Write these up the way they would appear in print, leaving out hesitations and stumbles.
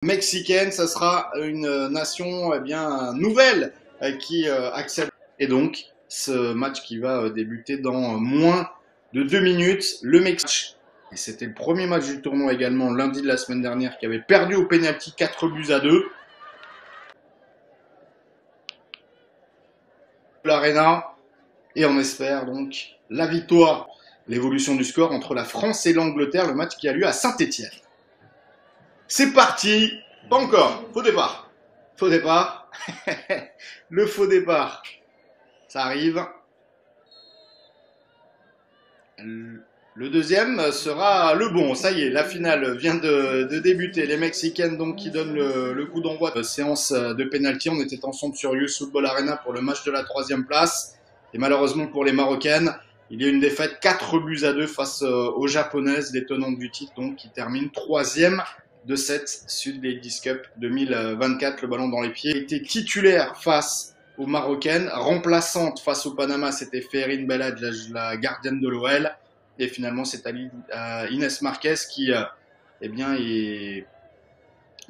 Mexicaine, ça sera une nation bien nouvelle qui accède. Et donc, ce match qui va débuter dans moins de 2 minutes, le Mexique. Et c'était le premier match du tournoi également, lundi de la semaine dernière, qui avait perdu au pénalty 4-2. L'Arena. Et on espère donc la victoire, l'évolution du score entre la France et l'Angleterre, le match qui a lieu à Saint-Étienne. C'est parti. Pas encore. Faux départ. Faux départ. Le faux départ. Ça arrive. Le deuxième sera le bon. Ça y est, la finale vient de débuter. Les Mexicaines donc qui donnent le coup d'envoi de séance de pénalty. On était ensemble sur Youth Football Arena pour le match de la 3e place. Et malheureusement pour les Marocaines, il y a une défaite 4-2 face aux Japonaises, les tenantes du titre, donc qui terminent 3e de cette Sud Ladies Cup 2024. Le ballon dans les pieds. Elle était titulaire face aux Marocaines, remplaçante face au Panama, c'était Ferrin Belhadj, la gardienne de l'OL. Et finalement, c'est Inès Marquez qui eh bien, est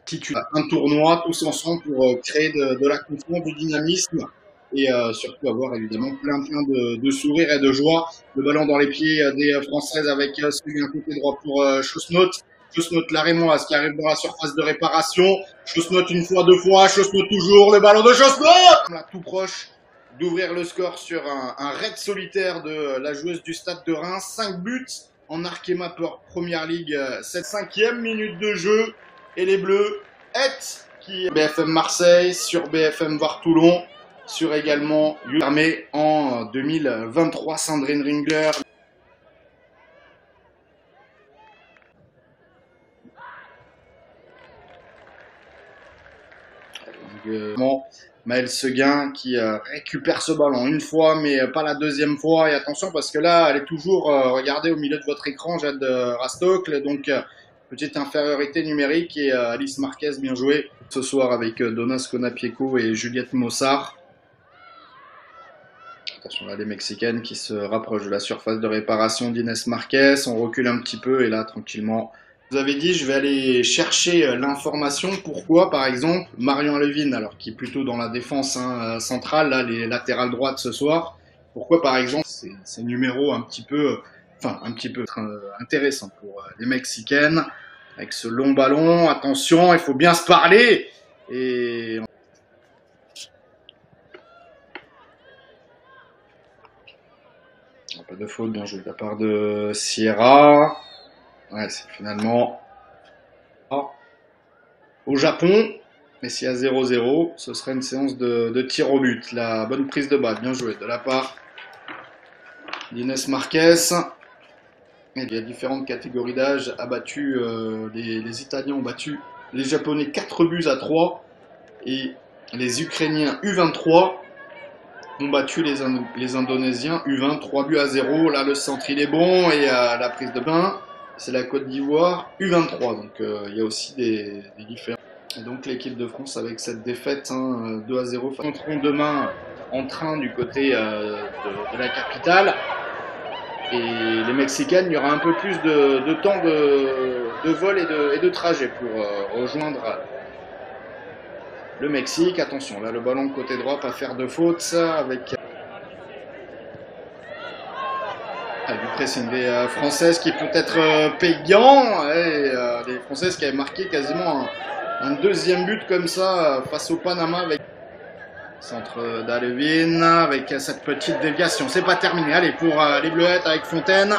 titulaire. Un tournoi tous ensemble pour créer de la confiance, du dynamisme et surtout avoir évidemment plein de sourires et de joie. Le ballon dans les pieds des Françaises avec celui d'un côté droit pour Chosnot. Chosnot, la Rémoise qui arrive dans la surface de réparation. Chosnot une fois, deux fois, Chosnot toujours, le ballon de Chosnot là, tout proche d'ouvrir le score sur un raid solitaire de la joueuse du Stade de Reims. 5 buts en Arkema Première Ligue, cette 5e minute de jeu. Et les Bleus, qui BFM Marseille, sur BFM Var-Toulon, sur également Fermé en 2023, Sandrine Ringler. Maëlle Seguin qui récupère ce ballon une fois mais pas la deuxième fois, et attention parce que là elle est toujours regardez au milieu de votre écran, Jade Rastocle, donc petite infériorité numérique, et Alice Marquez bien joué ce soir avec Donas Konapieko et Juliette Mossard. Attention là les Mexicaines qui se rapprochent de la surface de réparation d'Inès Marquez, on recule un petit peu et là tranquillement. Vous avez dit, je vais aller chercher l'information. Pourquoi, par exemple, Marion Levin, alors qui est plutôt dans la défense centrale, là, les latérales droites ce soir, pourquoi, par exemple, ces numéros un petit peu intéressants pour les Mexicaines, avec ce long ballon. Attention, il faut bien se parler. Et pas de faute, bien joué de la part de Sierra. Ouais, c'est finalement au Japon, mais s'il y a 0-0, ce serait une séance de tir au but. La bonne prise de balle, bien joué de la part d'Inès Marquez. Et il y a différentes catégories d'âge abattues. Les Italiens ont battu les Japonais 4-3 et les Ukrainiens U23 ont battu les Indonésiens U20 3-0. Là, le centre il est bon et la prise de bain. C'est la Côte d'Ivoire U23, donc il y a aussi des différences. Et donc l'équipe de France avec cette défaite 2-0 rentreront demain en train du côté de la capitale. Et les Mexicaines, il y aura un peu plus de temps de vol et de trajet pour rejoindre le Mexique. Attention, là le ballon côté droit, pas faire de faute avec... du pressing des Françaises qui peut être payant, et les Françaises qui avaient marqué quasiment un deuxième but comme ça face au Panama avec centre d'Alevin avec cette petite déviation. C'est pas terminé. Allez pour les Bleuettes avec Fontaine.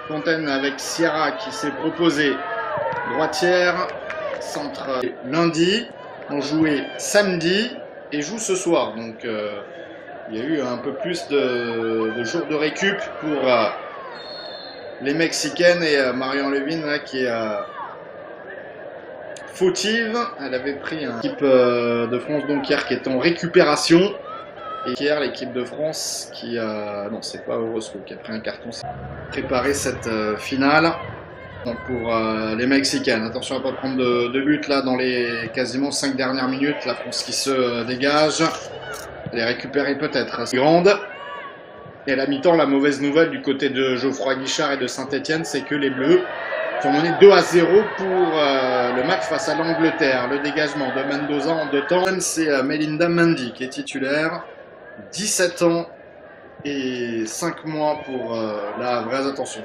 Fontaine avec Sierra qui s'est proposé droitière. Centre lundi, on jouait samedi et joue ce soir. Donc il y a eu un peu plus de jours de récup pour les Mexicaines, et Marion Levin là, qui est fautive. Elle avait pris une équipe de France donc hier qui est en récupération, et hier l'équipe de France qui non, c'est pas Orozco qui a pris un carton, préparer cette finale. Donc pour les Mexicaines, attention à ne pas prendre de but là dans les quasiment 5 dernières minutes. La France qui se dégage. Elle est récupérée peut-être assez grande. Et à la mi-temps, la mauvaise nouvelle du côté de Geoffroy Guichard et de Saint-Étienne, c'est que les Bleus sont menés 2-0 pour le match face à l'Angleterre. Le dégagement de Mendoza en 2 temps. C'est Melinda Mendy qui est titulaire. 17 ans et 5 mois pour la vraie attention.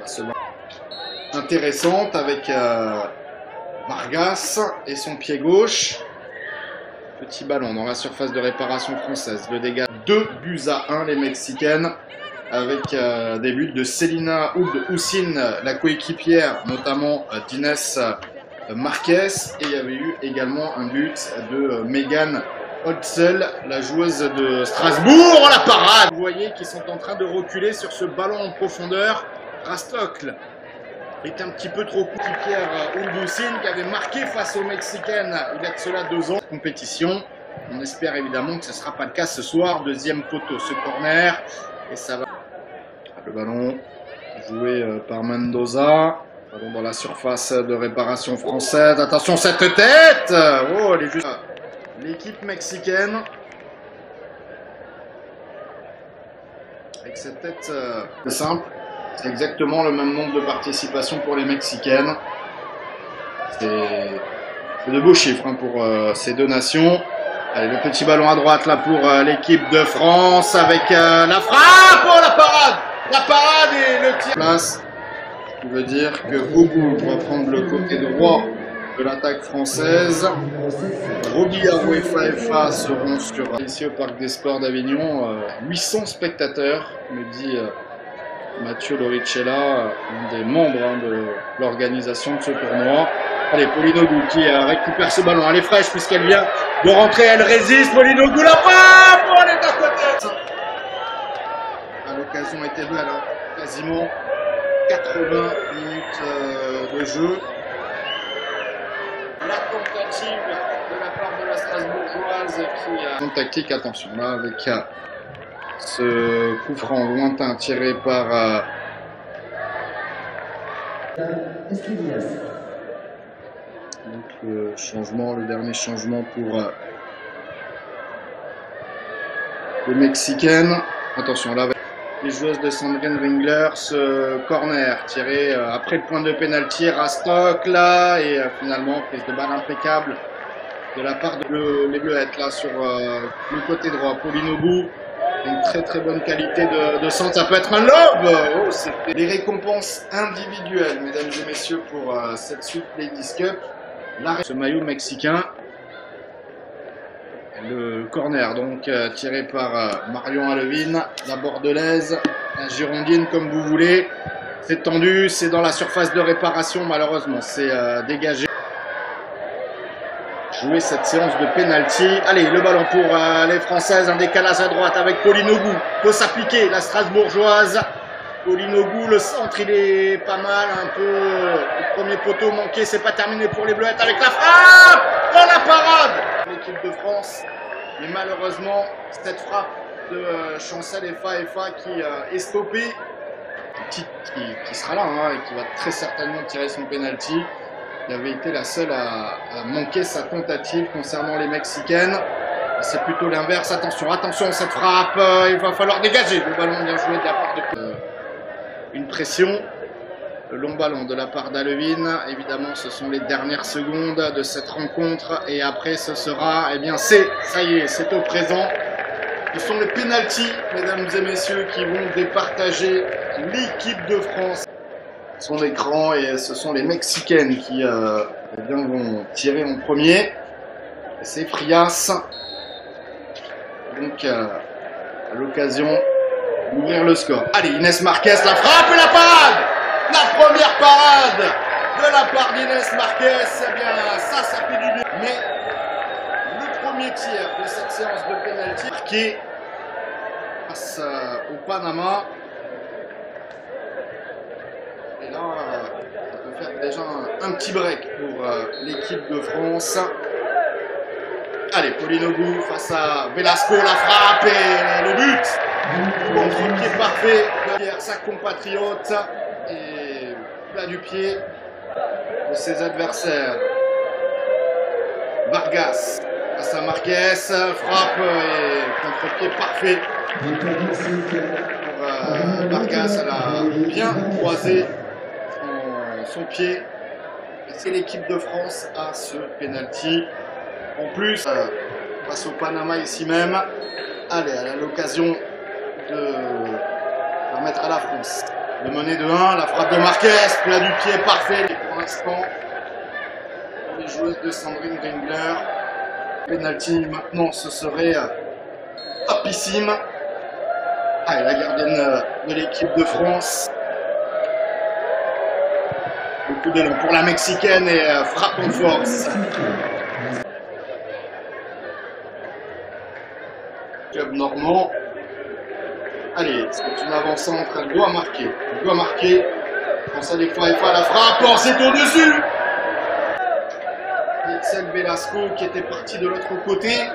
Intéressante avec Vargas et son pied gauche. Petit ballon dans la surface de réparation française. Le dégât 2-1 les Mexicaines. Avec des buts de Celina Oud-Houssine, la coéquipière, notamment d'Inès Marquez. Et il y avait eu également un but de Megan Holtzel, la joueuse de Strasbourg. Oh, la parade! Vous voyez qu'ils sont en train de reculer sur ce ballon en profondeur. Rastokl est un petit peu trop coéquipière Oud-Houssine qui avait marqué face aux Mexicaines il y a de cela 2 ans. Compétition. On espère évidemment que ce ne sera pas le cas ce soir. Deuxième poteau, ce corner. Et ça va. Le ballon joué par Mendoza. Ballon dans la surface de réparation française. Attention, cette tête! Oh, elle est juste. L'équipe mexicaine. Avec cette tête simple. C'est exactement le même nombre de participations pour les Mexicaines. C'est de beaux chiffres hein, pour ces 2 nations. Allez, le petit ballon à droite là pour l'équipe de France avec la frappe. Oh, la parade! La parade et le tir. Place. Ce qui veut dire que Boubou va prendre le côté droit de l'attaque française. Robiliaro et Faefa seront sur ici au Parc des Sports d'Avignon. 800 spectateurs, me dit Mathieu Loricella, un des membres hein, de l'organisation de ce tournoi. Allez, Pauline Ogou qui récupère ce ballon. Elle est fraîche puisqu'elle vient de rentrer. Elle résiste. Pauline Ogou, la frappe! Oh, elle est à côté. L'occasion était belle. Hein. Quasiment 80 minutes de jeu. La tentative de la part de la Strasbourgeoise qui a... Tactique, attention là avec ce coup franc lointain tiré par... Donc le dernier changement pour les Mexicaines. Attention là avec les joueuses de Sandrine Ringler, ce corner tiré après le point de pénalty, Rastokl là et finalement prise de balle impeccable de la part de les Bleuettes là sur le côté droit. Pauline Ogou, une très bonne qualité de centre, ça peut être un lob. Oh, c'était les récompenses individuelles, mesdames et messieurs, pour cette Swift Ladies Cup. Ce maillot mexicain, le corner donc tiré par Marion Alevine, la bordelaise, la girondine comme vous voulez. C'est tendu, c'est dans la surface de réparation, malheureusement c'est dégagé. Jouer cette séance de penalty. Allez, le ballon pour les Françaises, un décalage à droite avec Pauline Ogou. Faut s'appliquer, la Strasbourgeoise. Pauline Ogou, le centre il est pas mal, un peu le premier poteau manqué, c'est pas terminé pour les Bleuettes avec la frappe. Oh, la parade! L'équipe de France, mais malheureusement cette frappe de Chancel et Faefa qui est stoppée, qui sera là hein, et qui va très certainement tirer son penalty. Il avait été la seule à manquer sa tentative concernant les Mexicaines. C'est plutôt l'inverse. Attention, attention, cette frappe, il va falloir dégager. Le ballon bien joué de la part de... une pression. Le long ballon de la part d'Alevine. Évidemment, ce sont les dernières secondes de cette rencontre. Et après, ce sera... Eh bien, ça y est, c'est au présent. Ce sont les pénaltys, mesdames et messieurs, qui vont départager l'équipe de France. Son écran et ce sont les Mexicaines qui eh bien, vont tirer en premier. C'est Frias. Donc à l'occasion d'ouvrir le score. Allez, Inès Marquez, la frappe et la parade. La première parade de la part d'Inès Marquez. Eh bien ça fait du bien. Mais le premier tir de cette séance de pénalty marqué face au Panama. Et là, ça peut faire déjà un petit break pour l'équipe de France. Allez, Pauline Ogou face à Velasco, la frappe et le but. Contre-pied parfait de sa compatriote et plat du pied de ses adversaires. Vargas face à Marquez, frappe et contre-pied parfait. Vargas, elle a bien croisé son pied Et c'est l'équipe de France à ce penalty. En plus, face au Panama ici même, allez, elle a l'occasion de permettre à la France de mener de 1. La frappe de Marquez, plat du pied parfait pour l'instant. Les joueuses de Sandrine Ringler. Penalty maintenant, ce serait topissime. Allez, la gardienne de l'équipe de France. Le coup d'élan pour la Mexicaine et frappe en force. Club normand. Allez, c'est une avant-centre, elle doit marquer. Elle doit marquer. Pense à des fois, la frappe, oh, c'est au-dessus. Itzel Velasco qui était partie de l'autre côté.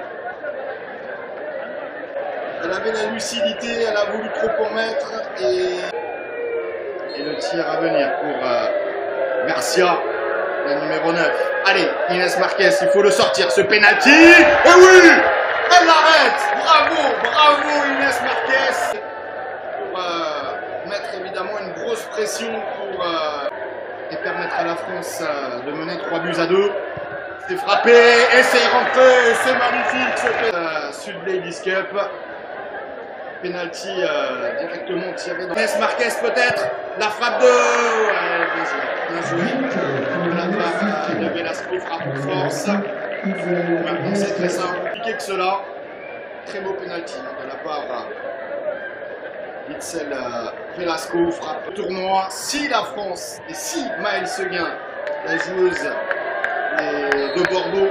Elle avait la lucidité, elle a voulu trop en mettre et le tir à venir pour Garcia, la numéro 9. Allez, Inès Marquez, il faut le sortir, ce penalty. Et oui, elle l'arrête. Bravo, bravo Inès Marquez. Pour mettre évidemment une grosse pression pour et permettre à la France de mener 3-2. C'est frappé et c'est rentré, c'est magnifique ce Sud Ladies Cup. Penalty directement tiré dans Inès Marquez peut-être, la frappe de... bien joué, de la part de Velasco, frappe en force. Maintenant c'est très simple, compliqué que cela. Très beau penalty de la part d'Itzel Velasco, frappe au tournoi. Si la France et si Maëlle Seguin, la joueuse de Bordeaux,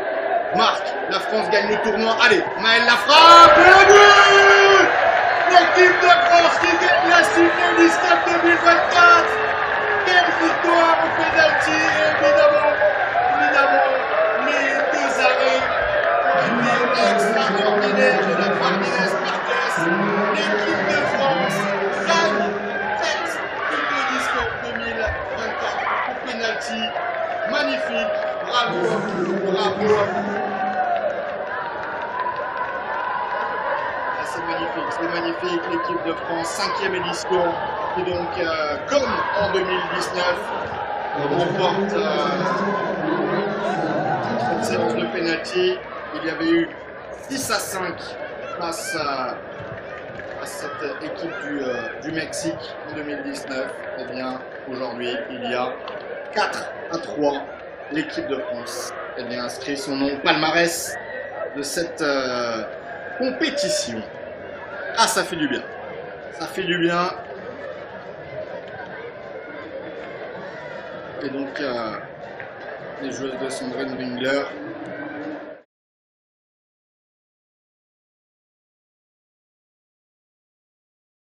marque, la France gagne le tournoi. Allez, Maëlle la frappe et le but! L'équipe de France qui gagne la Sud Ladies Cup 2024. Quelle victoire au penalty, évidemment, les deux arrêts ont été extraordinaires de la part d'Inès Marquez. L'équipe de France gagne cette Sud Ladies Cup 2024 au penalty. Magnifique, bravo, bravo. C'est magnifique, l'équipe de France, 5e édition, qui donc, comme en 2019, remporte cette séance de penalty. Il y avait eu 6-5 face à cette équipe du Mexique en 2019. Et bien, aujourd'hui, il y a 4-3. L'équipe de France inscrit son nom au palmarès de cette compétition. Ah, ça fait du bien. Ça fait du bien. Et donc, les joueuses de Sandrine Ringler